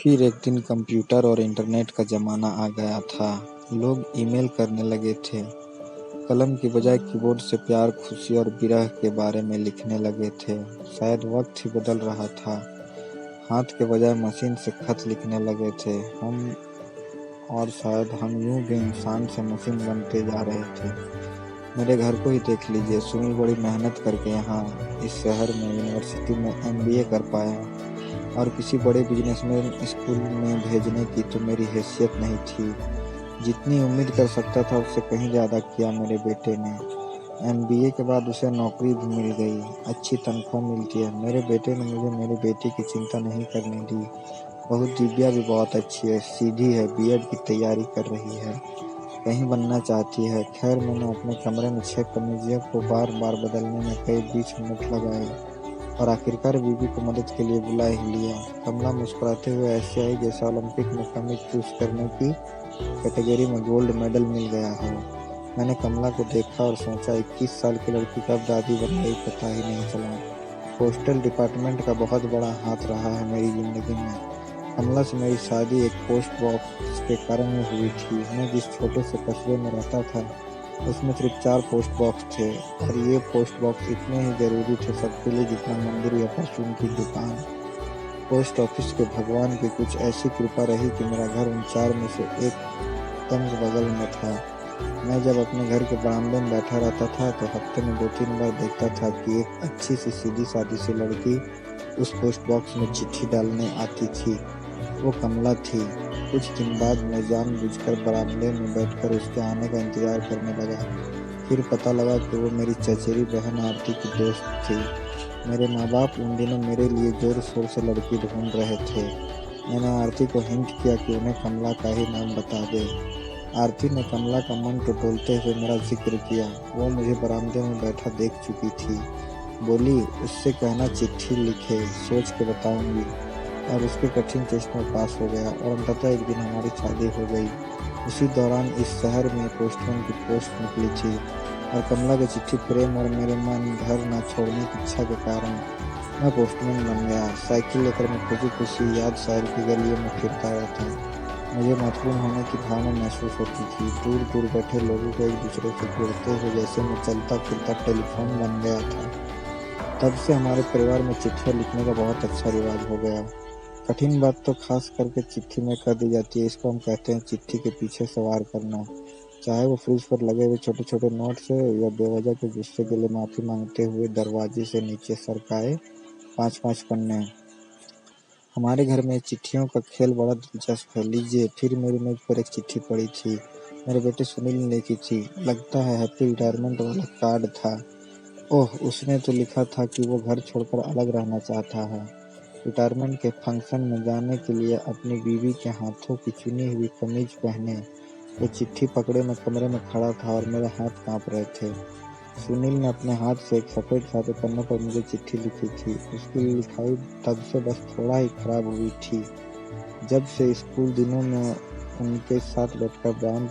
फिर एक दिन कंप्यूटर और इंटरनेट का ज़माना आ गया था। लोग ईमेल करने लगे थे। कलम की बजाय कीबोर्ड से प्यार, खुशी और विरह के बारे में लिखने लगे थे। शायद वक्त ही बदल रहा था। हाथ के बजाय मशीन से खत लिखने लगे थे हम, और शायद हम यूं भी इंसान से मशीन बनते जा रहे थे। मेरे घर को ही देख लीजिए। सुनील बड़ी मेहनत करके यहाँ इस शहर में यूनिवर्सिटी में MBA कर पाया, और किसी बड़े बिजनेसमैन स्कूल में भेजने की तो मेरी हैसियत नहीं थी। जितनी उम्मीद कर सकता था उससे कहीं ज़्यादा किया मेरे बेटे ने। MBA के बाद उसे नौकरी भी मिल गई, अच्छी तनख्वाह मिलती है। मेरे बेटे ने मुझे मेरी बेटी की चिंता नहीं करने दी। बहू दिव्या भी बहुत अच्छी है, सीधी है, B.Ed की तैयारी कर रही है, कहीं बनना चाहती है। खैर, मैंने अपने कमरे में 6 कमीज़ों को बार बार बदलने में कई 20 मिनट लगाए, और आखिरकार बीवी को मदद के लिए बुला ही लिया। कमला मुस्कुराते हुए ऐसे आई जैसे ओलंपिक में कमीज चूज करने की कैटेगरी में गोल्ड मेडल मिल गया हो। मैंने कमला को देखा और सोचा, 21 साल की लड़की कब दादी बन गई पता ही नहीं चला। पोस्टल डिपार्टमेंट का बहुत बड़ा हाथ रहा है मेरी जिंदगी में। कमला से मेरी शादी एक पोस्ट बॉक्स के कारण में हुई थी। मैं जिस छोटे से कस्बे में रहता था उसमें सिर्फ 4 पोस्ट बॉक्स थे, और ये पोस्ट बॉक्स इतने ही जरूरी थे सबके लिए जितना मंदिर या परचून की दुकान। पोस्ट ऑफिस के भगवान की कुछ ऐसी कृपा रही कि मेरा घर उन 4 में से एकदम बगल में था। मैं जब अपने घर के बरामदे में बैठा रहता था तो हफ्ते में 2-3 बार देखता था कि एक अच्छी सी सीधी सादी सी लड़की उस पोस्ट बॉक्स में चिट्ठी डालने आती थी। वो कमला थी। कुछ दिन बाद मैं जानबूझकर बरामदे में बैठकर उसके आने का इंतजार करने लगा। फिर पता लगा कि वो मेरी चचेरी बहन आरती की दोस्त थी। मेरे माँ बाप उन दिनों मेरे लिए जोर शोर से लड़की ढूंढ रहे थे। मैंने आरती को हिंट किया कि उन्हें कमला का ही नाम बता दे। आरती ने कमला का मन टटोलते हुए मेरा जिक्र किया। वो मुझे बरामदे में बैठा देख चुकी थी। बोली, उससे कहना चिट्ठी लिखे, सोच के बताऊंगी। और उसके कठिन टेस्ट में पास हो गया, और अंततः एक दिन हमारी शादी हो गई। उसी दौरान इस शहर में पोस्टमैन की पोस्ट निकली थी, और कमला की चिट्ठी प्रेम और मेरे मन घर न छोड़ने की इच्छा के कारण मैं पोस्टमैन बन गया। साइकिल लेकर मैं खुशी खुशी याद शहर की गलियों में फिरता रहता। मुझे महत्वपूर्ण होने की भावना महसूस होती थी। दूर दूर बैठे लोगों को एक दूसरे से जोड़ते हुए जैसे मैं चलता फिरता टेलीफोन बन गया था। तब से हमारे परिवार में चिट्ठियाँ लिखने का बहुत अच्छा रिवाज हो गया। कठिन बात तो खास करके चिट्ठी में कर दी जाती है। इसको हम कहते हैं चिट्ठी के पीछे सवार करना। चाहे वो फ्रिज पर लगे हुए छोटे छोटे नोट से, या बेवजह के गुस्से के लिए माफी मांगते हुए दरवाजे से नीचे सरकाए 5-5 पन्ने। हमारे घर में चिट्ठियों का खेल बड़ा दिलचस्प है। लीजिए, फिर मेरी मेज पर एक चिट्ठी पड़ी थी। मेरे बेटे सुनील ने लिखी थी। लगता है हैप्पी रिटायरमेंट वाला कार्ड था। ओह, उसने तो लिखा था कि वो घर छोड़कर अलग रहना चाहता है। रिटायरमेंट के फंक्शन में जाने के लिए अपनी बीवी के हाथों की चुनी हुई कमीज पहने वो चिट्ठी पकड़े मैं कमरे में खड़ा था, और मेरे हाथ कांप रहे थे। सुनील ने अपने हाथ से एक सफेद सादे पन्ने पर मुझे चिट्ठी लिखी थी। उसकी लिखाई तब से बस थोड़ा ही खराब हुई थी जब से स्कूल दिनों में उनके साथ बैठकर बयान